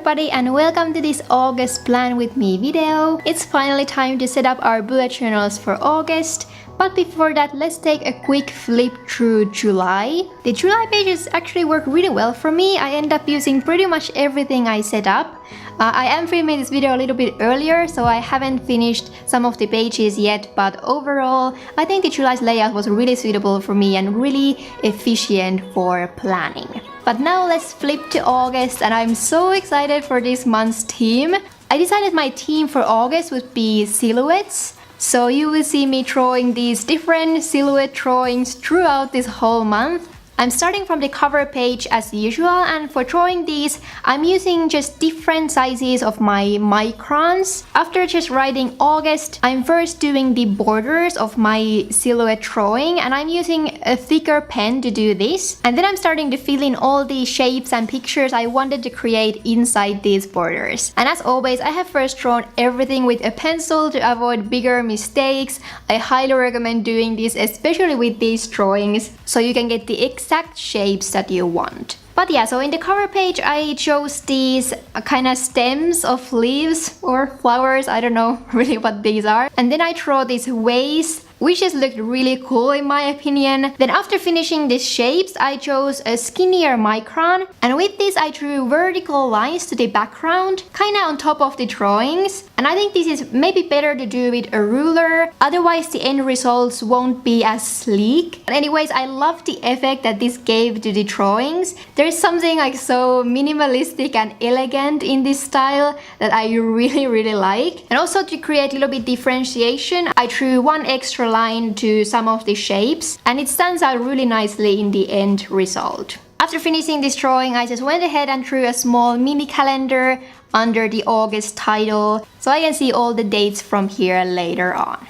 everybody and welcome to this August plan with me video. It's finally time to set up our bullet journals for August. But before that, let's take a quick flip through July. The July pages actually work really well for me. I end up using pretty much everything I set up. I am filming this video a little bit earlier, so I haven't finished some of the pages yet, but overall, I think the July's layout was really suitable for me and really efficient for planning. But now let's flip to August, and I'm so excited for this month's theme. I decided my theme for August would be silhouettes. So you will see me drawing these different silhouette drawings throughout this whole month. I'm starting from the cover page as usual, and for drawing these, I'm using just different sizes of my microns. After just writing August, I'm first doing the borders of my silhouette drawing, and I'm using a thicker pen to do this. And then I'm starting to fill in all the shapes and pictures I wanted to create inside these borders. And as always, I have first drawn everything with a pencil to avoid bigger mistakes. I highly recommend doing this, especially with these drawings, so you can get the exact shapes that you want. But yeah, so in the cover page I chose these kind of stems of leaves or flowers, I don't know really what these are. And then I draw this vase, which just looked really cool in my opinion. Then after finishing these shapes, I chose a skinnier micron, and with this I drew vertical lines to the background, kinda on top of the drawings. And I think this is maybe better to do with a ruler, otherwise the end results won't be as sleek. But anyways, I love the effect that this gave to the drawings. There's something like so minimalistic and elegant in this style that I really like. And also to create a little bit differentiation, I drew one extra line to some of the shapes, and it stands out really nicely in the end result. After finishing this drawing, I just went ahead and drew a small mini calendar under the August title, so I can see all the dates from here later on.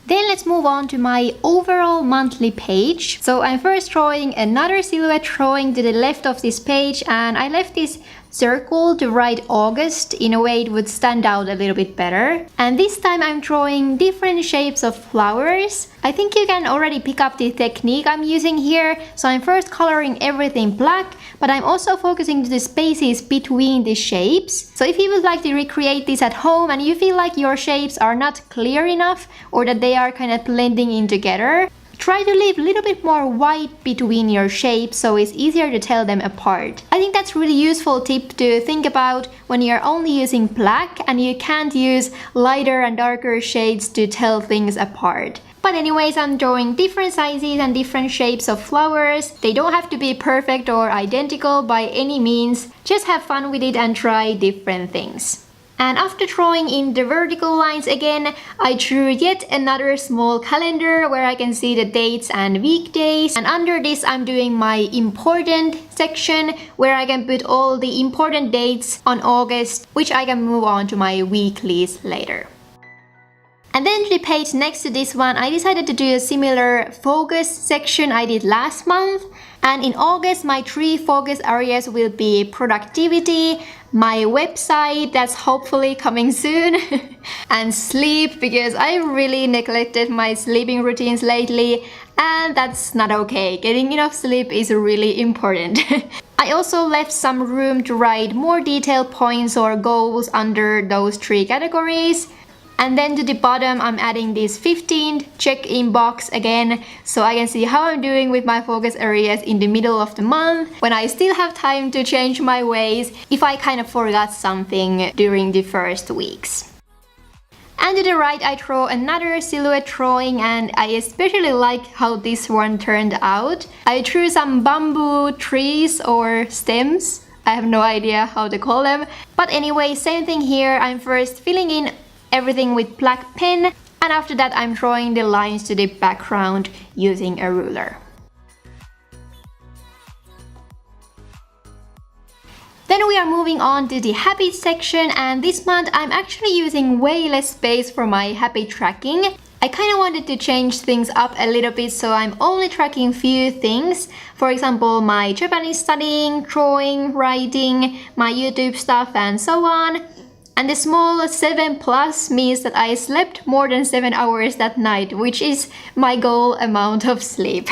Then let's move on to my overall monthly page. So I'm first drawing another silhouette drawing to the left of this page, and I left this circle to write August in a way it would stand out a little bit better. And this time I'm drawing different shapes of flowers. I think you can already pick up the technique I'm using here. So I'm first coloring everything black, but I'm also focusing to the spaces between the shapes. So if you would like to recreate this at home and you feel like your shapes are not clear enough or that they are kind of blending in together, try to leave a little bit more white between your shapes so it's easier to tell them apart. I think that's a really useful tip to think about when you're only using black and you can't use lighter and darker shades to tell things apart. But anyways, I'm drawing different sizes and different shapes of flowers. They don't have to be perfect or identical by any means. Just have fun with it and try different things. And after drawing in the vertical lines again, I drew yet another small calendar where I can see the dates and weekdays. And under this I'm doing my important section where I can put all the important dates on August, which I can move on to my weeklies later. And then to the page next to this one, I decided to do a similar focus section I did last month. And in August, my 3 focus areas will be productivity, my website that's hopefully coming soon, and sleep, because I really neglected my sleeping routines lately, and that's not okay. Getting enough sleep is really important. I also left some room to write more detailed points or goals under those 3 categories. And then to the bottom, I'm adding this 15th check-in box again, so I can see how I'm doing with my focus areas in the middle of the month, when I still have time to change my ways if I kind of forgot something during the first weeks. And to the right, I draw another silhouette drawing, and I especially like how this one turned out. I drew some bamboo trees or stems. I have no idea how to call them. But anyway, same thing here. I'm first filling in everything with black pen, and after that I'm drawing the lines to the background using a ruler. Then we are moving on to the habit section, and this month I'm actually using way less space for my habit tracking. I kind of wanted to change things up a little bit, so I'm only tracking few things. For example, my Japanese studying, drawing, writing, my YouTube stuff and so on. And the small 7+ means that I slept more than 7 hours that night, which is my goal amount of sleep.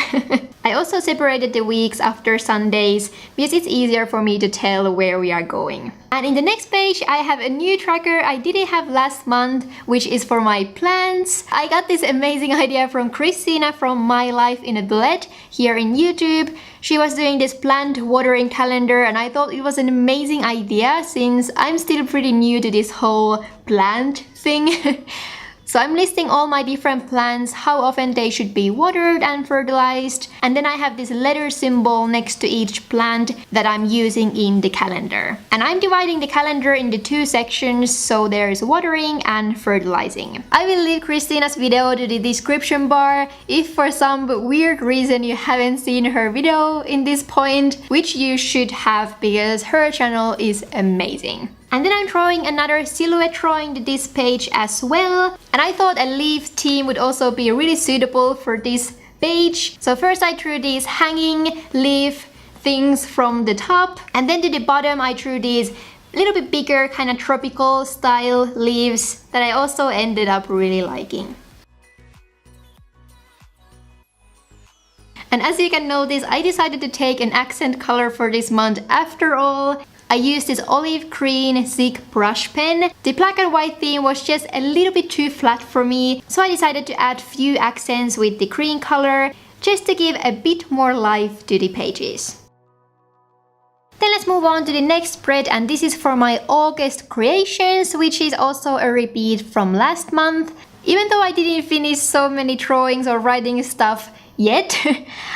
I also separated the weeks after Sundays because it's easier for me to tell where we are going. And in the next page I have a new tracker I didn't have last month, which is for my plants. I got this amazing idea from Christina from My Life in a Bullet here in YouTube. She was doing this plant watering calendar and I thought it was an amazing idea since I'm still pretty new to this whole plant thing. So I'm listing all my different plants, how often they should be watered and fertilized, and then I have this letter symbol next to each plant that I'm using in the calendar. And I'm dividing the calendar into 2 sections, so there's watering and fertilizing. I will leave Christina's video to the description bar if for some weird reason you haven't seen her video in this point, which you should have because her channel is amazing. And then I'm drawing another silhouette drawing to this page as well. And I thought a leaf theme would also be really suitable for this page. So first I drew these hanging leaf things from the top. And then to the bottom I drew these little bit bigger kind of tropical style leaves that I also ended up really liking. And as you can notice, I decided to take an accent color for this month after all. I used this olive green Zig brush pen. The black and white theme was just a little bit too flat for me, so I decided to add few accents with the green color just to give a bit more life to the pages. Then let's move on to the next spread, and this is for my August creations, which is also a repeat from last month. Even though I didn't finish so many drawings or writing stuff yet,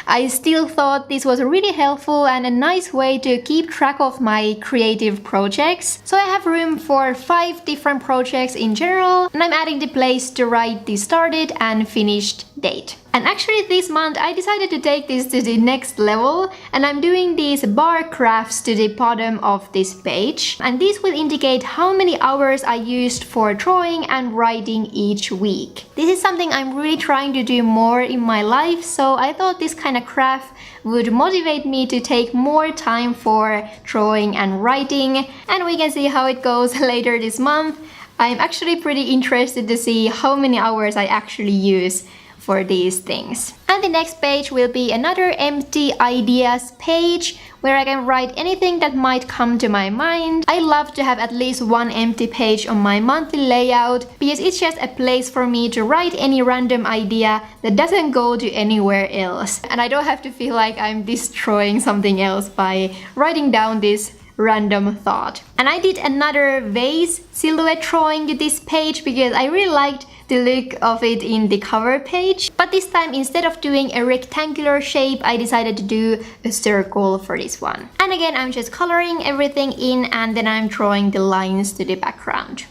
I still thought this was really helpful and a nice way to keep track of my creative projects. So I have room for 5 different projects in general, and I'm adding the place to write the started and finished date. And actually this month I decided to take this to the next level, and I'm doing these bar graphs to the bottom of this page. And these will indicate how many hours I used for drawing and writing each week. This is something I'm really trying to do more in my life, so I thought this kind of graph would motivate me to take more time for drawing and writing. And we can see how it goes later this month. I'm actually pretty interested to see how many hours I actually use for these things. And the next page will be another empty ideas page where I can write anything that might come to my mind. I love to have at least one empty page on my monthly layout because it's just a place for me to write any random idea that doesn't go to anywhere else. And I don't have to feel like I'm destroying something else by writing down this random thought. And I did another vase silhouette drawing to this page because I really liked the look of it in the cover page. But this time, instead of doing a rectangular shape, I decided to do a circle for this one. And again, I'm just coloring everything in and then I'm drawing the lines to the background.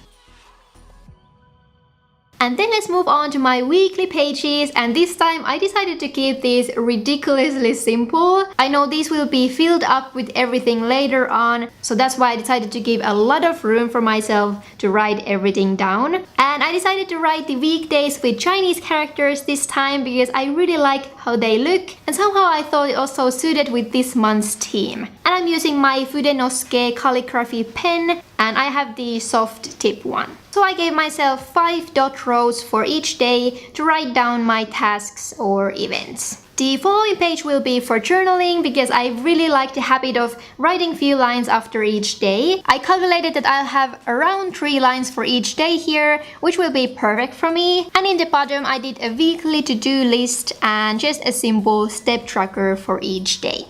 And then let's move on to my weekly pages, and this time I decided to keep these ridiculously simple. I know these will be filled up with everything later on, so that's why I decided to give a lot of room for myself to write everything down. And I decided to write the weekdays with Chinese characters this time because I really like how they look, and somehow I thought it also suited with this month's theme. And I'm using my Fudenosuke calligraphy pen, and I have the soft tip one. So I gave myself 5 dot rows for each day to write down my tasks or events. The following page will be for journaling because I really like the habit of writing few lines after each day. I calculated that I'll have around 3 lines for each day here, which will be perfect for me. And in the bottom I did a weekly to-do list and just a simple step tracker for each day.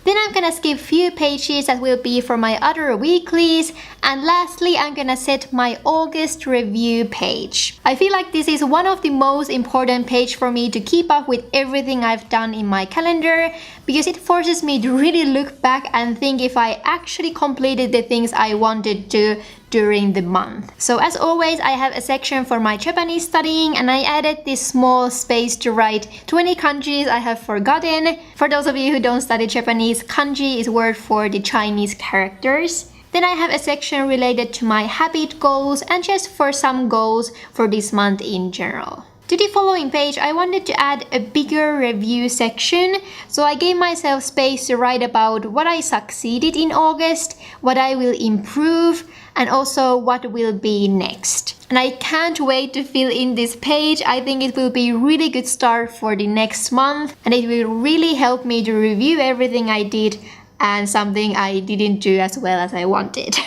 Then I'm gonna skip few pages that will be for my other weeklies, and lastly I'm gonna set my August review page. I feel like this is one of the most important pages for me to keep up with everything I've done in my calendar because it forces me to really look back and think if I actually completed the things I wanted to during the month. So as always, I have a section for my Japanese studying, and I added this small space to write 20 kanjis I have forgotten. For those of you who don't study Japanese, kanji is word for the Chinese characters. Then I have a section related to my habit goals and just for some goals for this month in general. To the following page, I wanted to add a bigger review section, so I gave myself space to write about what I succeeded in August, what I will improve, and also what will be next. And I can't wait to fill in this page. I think it will be a really good start for the next month, and it will really help me to review everything I did and something I didn't do as well as I wanted.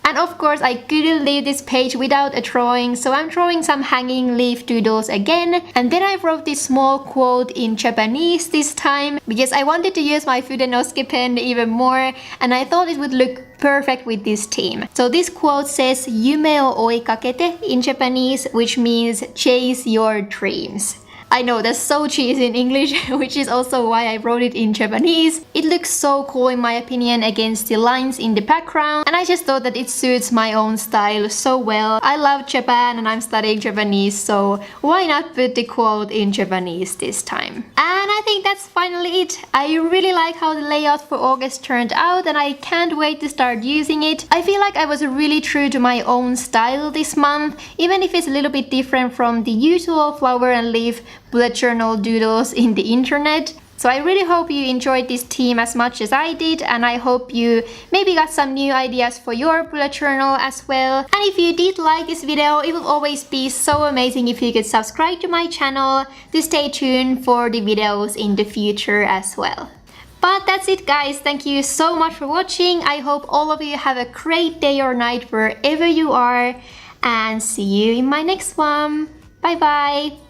And of course, I couldn't leave this page without a drawing, so I'm drawing some hanging leaf doodles again. And then I wrote this small quote in Japanese this time, because I wanted to use my Fudenosuke pen even more, and I thought it would look perfect with this theme. So this quote says, "Yume o oikakete" in Japanese, which means chase your dreams. I know that's so cheesy in English, which is also why I wrote it in Japanese. It looks so cool in my opinion against the lines in the background, and I just thought that it suits my own style so well. I love Japan and I'm studying Japanese, so why not put the quote in Japanese this time? And I think that's finally it. I really like how the layout for August turned out, and I can't wait to start using it. I feel like I was really true to my own style this month, even if it's a little bit different from the usual flower and leaf bullet journal doodles in the internet. So I really hope you enjoyed this theme as much as I did, and I hope you maybe got some new ideas for your bullet journal as well. And if you did like this video, it will always be so amazing if you could subscribe to my channel to stay tuned for the videos in the future as well. But that's it guys, thank you so much for watching. I hope all of you have a great day or night wherever you are, and see you in my next one. Bye bye!